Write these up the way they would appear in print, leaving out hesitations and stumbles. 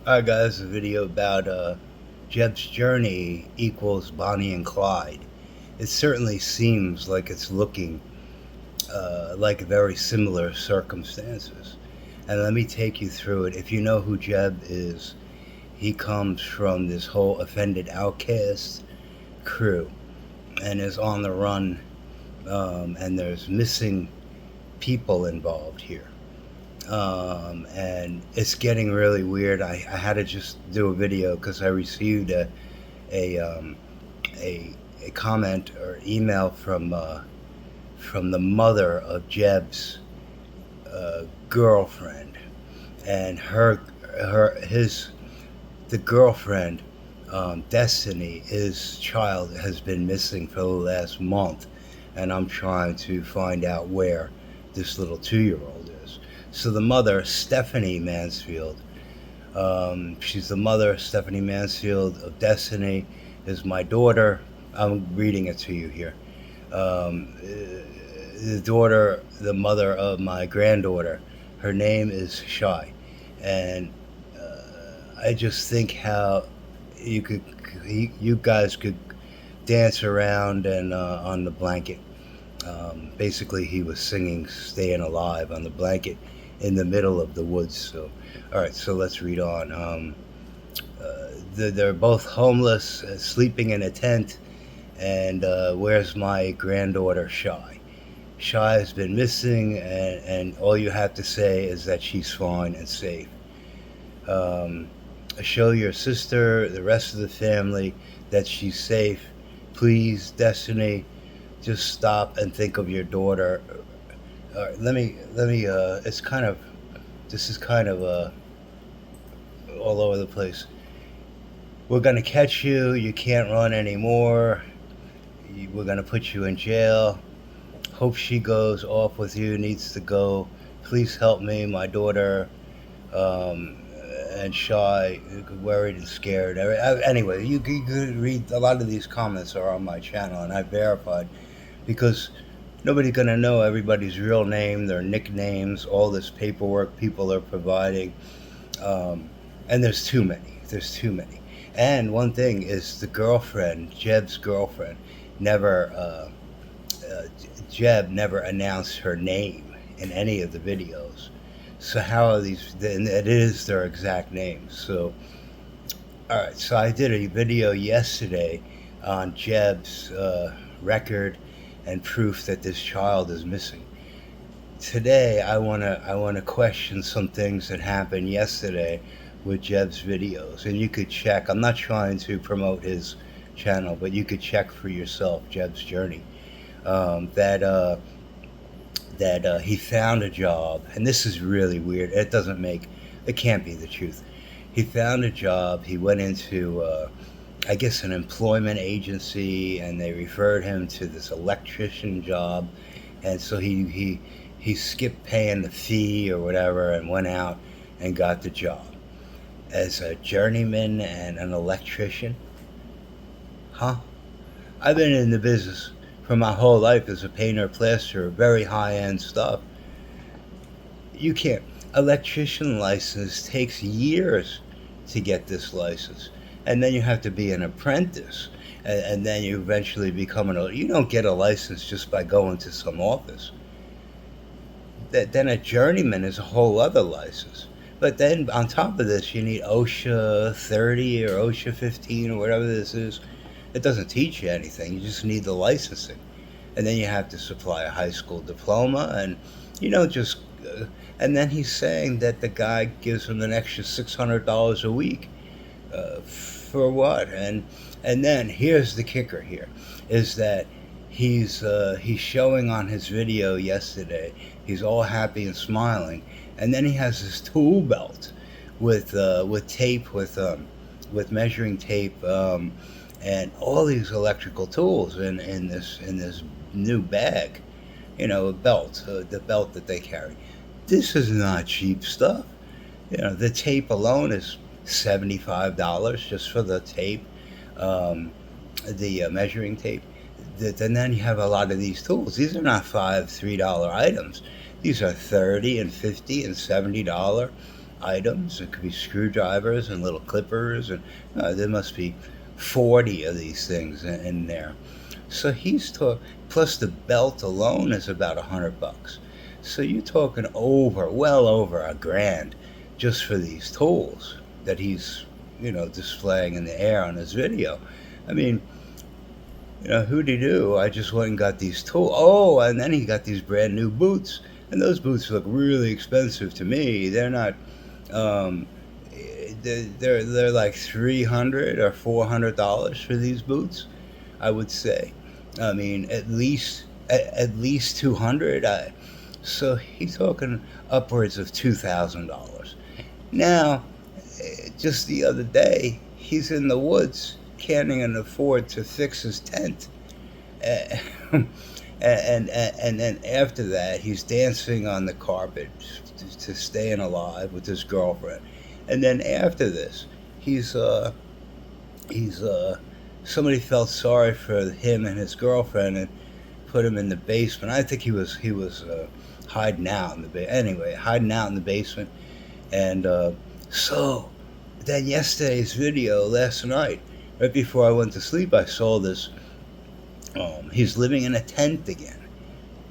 Alright guys, a video about Jeb's journey equals Bonnie and Clyde. It certainly seems like it's looking like very similar circumstances. And let me take you through it. If you know who Jeb is, he comes from this whole offended outcast crew and is on the run, and there's missing people involved here. And it's getting really weird. I had to just do a video because I received a, um, a a comment or email from the mother of Jeb's girlfriend, and the girlfriend, Destiny, his child has been missing for the last month, and I'm trying to find out where this little 2-year-old is. So the mother, Stephanie Mansfield, she's the mother, Stephanie Mansfield of Destiny, is my daughter. I'm reading it to you here. The daughter, the mother of my granddaughter, her name is Shy, and I just think how you could, you guys could dance around and on the blanket. Basically, he was singing "Staying Alive" on the blanket in the middle of the woods. So, all right, so let's read on. They're both homeless, sleeping in a tent. And where's my granddaughter, Shy? Shy has been missing, and all you have to say is that she's fine and safe. Um, Show your sister, the rest of the family, that she's safe. Please, Destiny, just stop and think of your daughter. All right, let me. It's kind of, this is kind of all over the place. We're gonna catch you. You can't run anymore. We're gonna put you in jail. Hope she goes off with you. Needs to go. Please help me. My daughter, um, and Shy, worried and scared. Anyway, you could read a lot of these comments are on my channel, and I verified because nobody's gonna know everybody's real name, their nicknames, all this paperwork people are providing, um, and there's too many. There's too many. And one thing is the girlfriend, Jeb's girlfriend, never. Uh, Jeb never announced her name in any of the videos. So how are these? And it is their exact names. So all right. So I did a video yesterday on Jeb's record and proof that this child is missing. Today I wanna question some things that happened yesterday with Jeb's videos, and you could check. I'm not trying to promote his channel, but you could check for yourself Jeb's journey. That he found a job, and this is really weird. It can't be the truth. He found a job. He went into, I guess, an employment agency, and they referred him to this electrician job, and so he skipped paying the fee or whatever, and went out and got the job as a journeyman and an electrician. Huh? I've been in the business for my whole life as a painter plasterer, very high end stuff. You can't. Electrician license takes years to get this license, and then you have to be an apprentice, and then you eventually become an. You don't get a license just by going to some office. Then a journeyman is a whole other license. But then on top of this, you need OSHA 30 or OSHA 15 or whatever this is. It doesn't teach you anything. You just need the licensing, and then you have to supply a high school diploma, and you know just. And then he's saying that the guy gives him an extra $600 a week, for what? And then here's the kicker. Here is that he's showing on his video yesterday. He's all happy and smiling, and then he has this tool belt with tape with measuring tape. And all these electrical tools in this new bag, a belt, the belt that they carry. This is not cheap stuff. The tape alone is $75 just for the tape, um, the measuring tape. And then you have a lot of these tools. These are not $3 items. These are $30 and $50 and $70. items. It could be screwdrivers and little clippers, and there must be 40 of these things in there. So he's talking. Plus the belt alone is about $100. So you're talking well over $1,000 just for these tools that he's, displaying in the air on his video. I mean, who'd he do? I just went and got these tools. Oh, and then he got these brand new boots, and those boots look really expensive to me. They're not. Um, they're like $300 or $400 for these boots. I would say. I mean, at least 200. So he's talking upwards of $2,000. Now, just the other day, he's in the woods, can't even afford to fix his tent. Uh, and then after that, he's dancing on the carpet to staying alive with his girlfriend. And then after this, he's he's somebody felt sorry for him and his girlfriend and put him in the basement. I think he was hiding out in the hiding out in the basement. And so then yesterday's video last night, right before I went to sleep, I saw this. He's living in a tent again.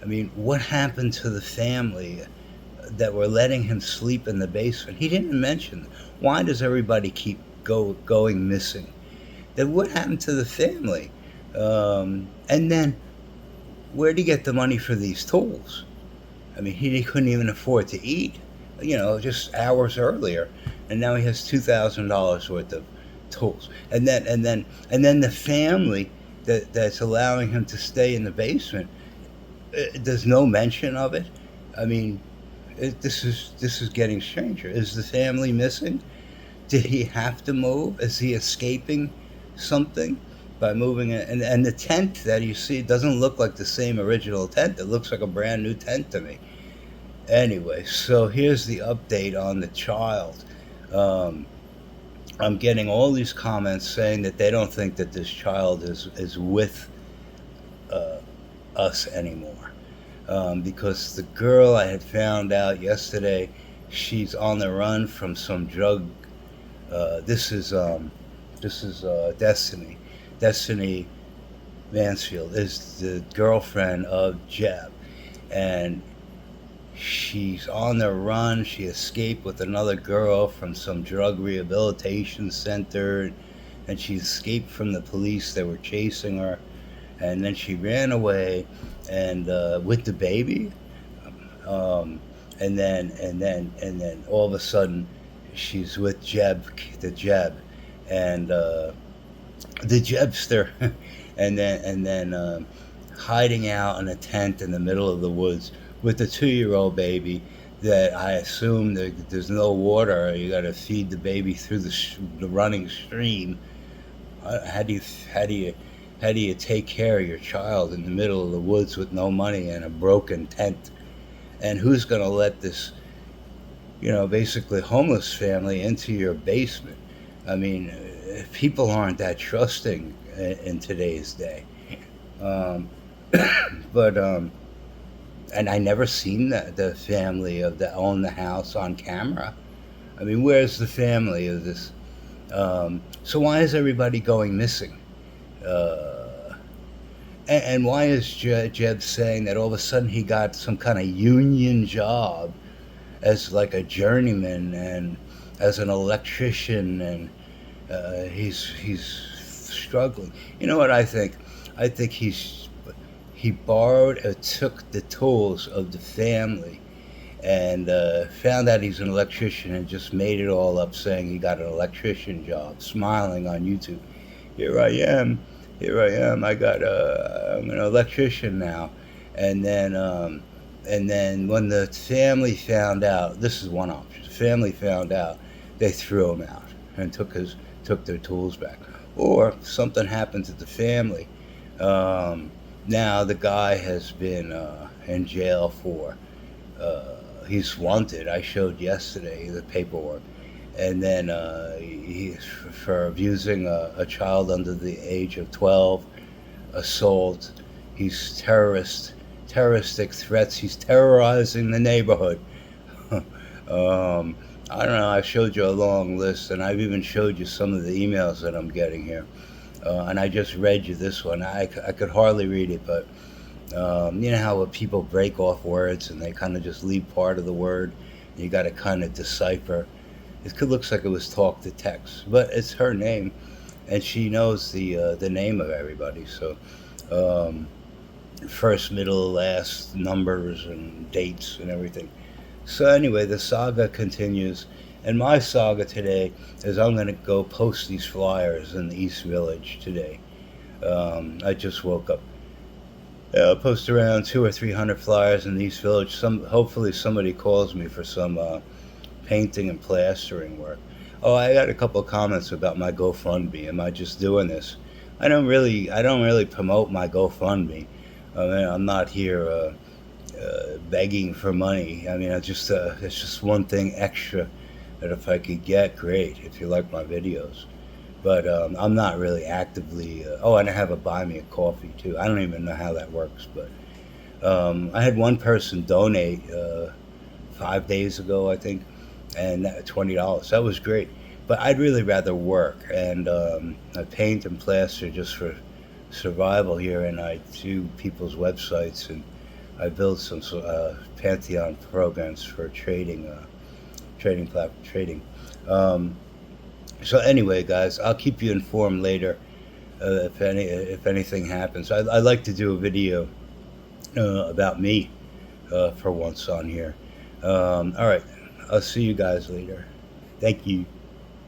I mean, what happened to the family that were letting him sleep in the basement? He didn't mention. Why does everybody keep going missing? Then what happened to the family? And then where'd he get the money for these tools? I mean, he couldn't even afford to eat, just hours earlier, and now he has $2,000 worth of tools. And then the family that's allowing him to stay in the basement, there's no mention of it. I mean, this is getting stranger. Is the family missing? Did he have to move? Is he escaping something by moving it? And the tent that you see doesn't look like the same original tent. It looks like a brand new tent to me. Anyway, so here's the update on the child. Um, I'm getting all these comments saying that they don't think that this child is with uh, us anymore, because the girl I had found out yesterday, she's on the run from some drug. This is Destiny. Destiny Mansfield is the girlfriend of Jeb, and she's on the run. She escaped with another girl from some drug rehabilitation center, and she escaped from the police that were chasing her. And then she ran away, and with the baby, um, and then all of a sudden, she's with Jeb, and the Jebster, and then hiding out in a tent in the middle of the woods with a 2-year-old baby that I assume that there's no water. You got to feed the baby through the running stream. How do you how do you how do you take care of your child in the middle of the woods with no money and a broken tent? And who's going to let this, basically homeless family into your basement? I mean, people aren't that trusting in today's day. Um, but and I never seen the family of that own the house on camera. I mean, where's the family of this? So why is everybody going missing? Uh, and why is Jeb saying that all of a sudden he got some kind of union job as like a journeyman and as an electrician, and he's struggling. You know what I think? I think he borrowed or took the tools of the family and found out he's an electrician and just made it all up, saying he got an electrician job, smiling on YouTube. Here I am, here I am. I'm an electrician now. And then when the family found out, this is one option. The family found out, they threw him out and took their tools back. Or something happened to the family. Now the guy has been in jail for. He's wanted. I showed yesterday the paperwork, and then he's for abusing a child under the age of 12, assault. He's terroristic threats. He's terrorizing the neighborhood. um, I don't know. I showed you a long list, and I've even showed you some of the emails that I'm getting here. And I just read you this one. I could hardly read it, but you know how people break off words and they kind of just leave part of the word. And you got to kind of decipher. It could looks like it was talk to text, but it's her name, and she knows the name of everybody. So um, first, middle, last numbers and dates and everything. So anyway, the saga continues, and my saga today is I'm gonna go post these flyers in the East Village today. I just woke up. I'll post around 200 or 300 flyers in the East Village. Hopefully somebody calls me for some painting and plastering work. Oh, I got a couple of comments about my GoFundMe. Am I just doing this? I don't really promote my GoFundMe. I mean, I'm not here begging for money. I mean, it's just one thing extra that if I could get, great. If you like my videos, but I'm not really actively. Oh, and I have a buy me a coffee too. I don't even know how that works, but I had one person donate 5 days ago, I think, and $20. That was great. But I'd really rather work, and I paint and plaster just for survival here, and I do people's websites, and I build some Pantheon programs for trading. Um, so anyway, guys, I'll keep you informed later if anything happens. I like to do a video about me for once on here. All right, I'll see you guys later. Thank you.